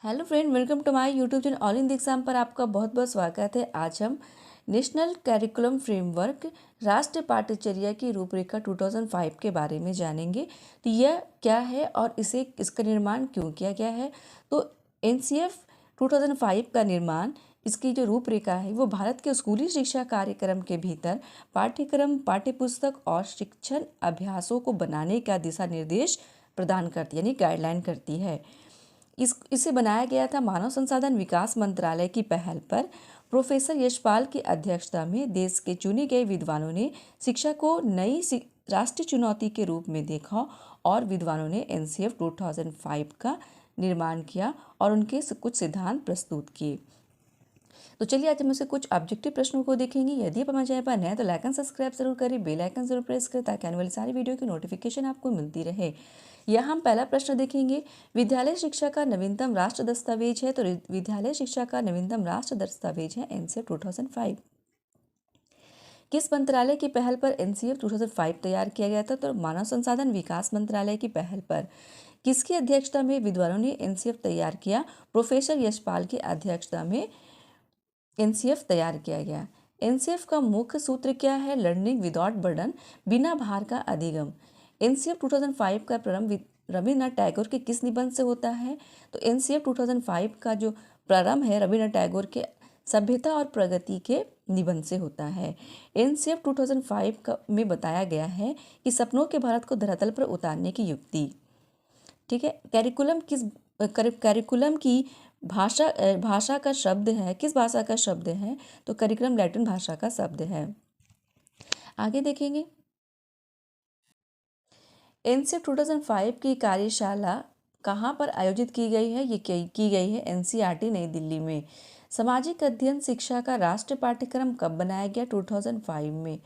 Hello friend, welcome to my YouTube channel all in the exam पर आपका बहुत बहुत स्वागत है। आज हम नेशनल करिकुलम फ्रेमवर्क राष्ट्रीय पाठ्यचर्या की रूपरेखा 2005 के बारे में जानेंगे। तो यह क्या है और इसका निर्माण क्यों किया गया है। तो एनसीएफ 2005 का निर्माण, इसकी जो रूपरेखा है वो भारत के स्कूली शिक्षा कार्यक्रम के भीतर पाठ्यक्रम, पाठ्यपुस्तक और शिक्षण अभ्यासों को बनाने का दिशा निर्देश प्रदान करती यानी गाइडलाइन करती है। इसे बनाया गया था मानव संसाधन विकास मंत्रालय की पहल पर। प्रोफेसर यशपाल की अध्यक्षता में देश के चुने गए विद्वानों ने शिक्षा को नई राष्ट्रीय चुनौती के रूप में देखा और विद्वानों ने एनसीएफ 2005 का निर्माण किया और उनके कुछ सिद्धांत प्रस्तुत किए। तो चलिए आज हम उसे कुछ ऑब्जेक्टिव प्रश्नों को देखेंगे। यदि आप हमारे चैनल पर नए हैं तो लाइक एंड सब्सक्राइब जरूर करें, बेल आइकन जरूर प्रेस करें ताकि आने वाली सारी वीडियो की नोटिफिकेशन आपको मिलती रहे। यहाँ हम पहला प्रश्न देखेंगे, विद्यालय शिक्षा का नवीनतम राष्ट्र दस्तावेज है। तो विद्यालय शिक्षा का नवीनतम राष्ट्र दस्तावेज है एनसीएफ 2005। किस मंत्रालय की पहल पर एनसीएफ 2005 तैयार किया गया था। तो मानव संसाधन विकास मंत्रालय की पहल पर। किसकी अध्यक्षता में विद्वानों ने एनसीएफ तैयार किया। प्रोफेसर यशपाल की अध्यक्षता में एनसीएफ तैयार किया गया। एनसीएफ का मुख्य सूत्र क्या है। लर्निंग विदाउट बर्डन, बिना भार का अधिगम। एनसीएफ 2005 का प्रारंभ रविन्द्रनाथ टैगोर के किस निबंध से होता है। तो एनसीएफ 2005 का जो प्रारंभ है रविन्द्रनाथ टैगोर के सभ्यता और प्रगति के निबंध से होता है। एनसीएफ 2005 में बताया गया है कि सपनों के भारत को धरातल पर उतारने की युक्ति। ठीक है। करिकुलम की भाषा का शब्द है, किस भाषा का शब्द है। तो करिकुलम लैटिन भाषा का शब्द है। आगे देखेंगे, एनसीएफ 2005 की कार्यशाला कहाँ पर आयोजित की गई है। ये की गई है एनसीईआरटी नई दिल्ली में। सामाजिक अध्ययन शिक्षा का राष्ट्रीय पाठ्यक्रम कब बनाया गया। 2005 में।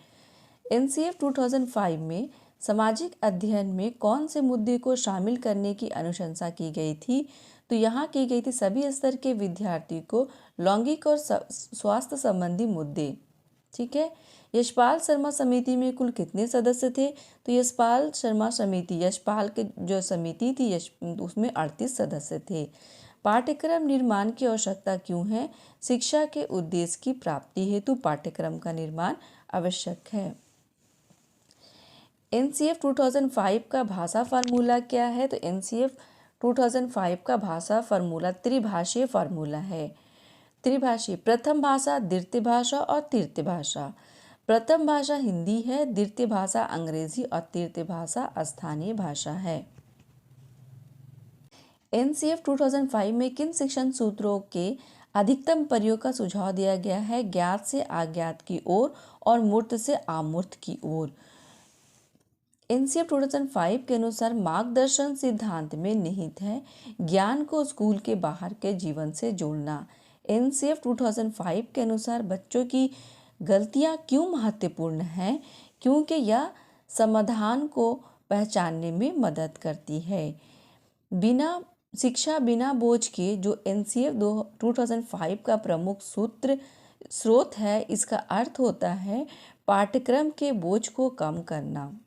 एनसीएफ 2005 में सामाजिक अध्ययन में कौन से मुद्दे को शामिल करने की अनुशंसा की गई थी। तो यहाँ की गई थी सभी स्तर के विद्यार्थी को लैंगिक और स्वास्थ्य संबंधी मुद्दे। ठीक है। यशपाल शर्मा समिति में कुल कितने सदस्य थे। तो यशपाल शर्मा समिति, यशपाल के जो समिति थी उसमें 38 सदस्य थे। पाठ्यक्रम निर्माण की आवश्यकता क्यों है। शिक्षा के उद्देश्य की प्राप्ति हेतु पाठ्यक्रम का निर्माण आवश्यक है। एनसीएफ 2005 का भाषा फार्मूला क्या है। तो एनसीएफ 2005 का भाषा फार्मूला त्रिभाषीय फार्मूला है। त्रिभाषी, प्रथम भाषा, द्वितीय भाषा और तृतीय भाषा। प्रथम भाषा हिंदी है, द्वितीय भाषा अंग्रेजी और तृतीय भाषा स्थानीय भाषा है। एनसीएफ 2005 में किन शिक्षण सूत्रों के अधिकतम प्रयोग का सुझाव दिया गया है। ज्ञात से अज्ञात की ओर और मूर्त से अमूर्त की ओर। एनसीएफ 2005 के अनुसार मार्गदर्शन सिद्धांत में निहित है ज्ञान को स्कूल के बाहर के जीवन से जोड़ना। एनसीएफ 2005 के अनुसार बच्चों की गलतियां क्यों महत्वपूर्ण हैं। क्योंकि यह समाधान को पहचानने में मदद करती है। शिक्षा बिना बोझ के जो एनसीएफ 2005 का प्रमुख स्रोत है, इसका अर्थ होता है पाठ्यक्रम के बोझ को कम करना।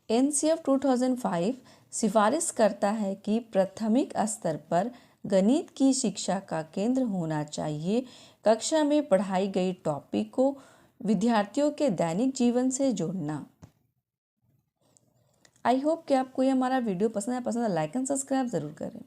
एनसीएफ 2005 सिफारिश करता है कि प्राथमिक स्तर पर गणित की शिक्षा का केंद्र होना चाहिए। कक्षा में पढ़ाई गई टॉपिक को विद्यार्थियों के दैनिक जीवन से जोड़ना। आई होप कि आपको ये हमारा वीडियो पसंद है। लाइक एंड सब्सक्राइब जरूर करें।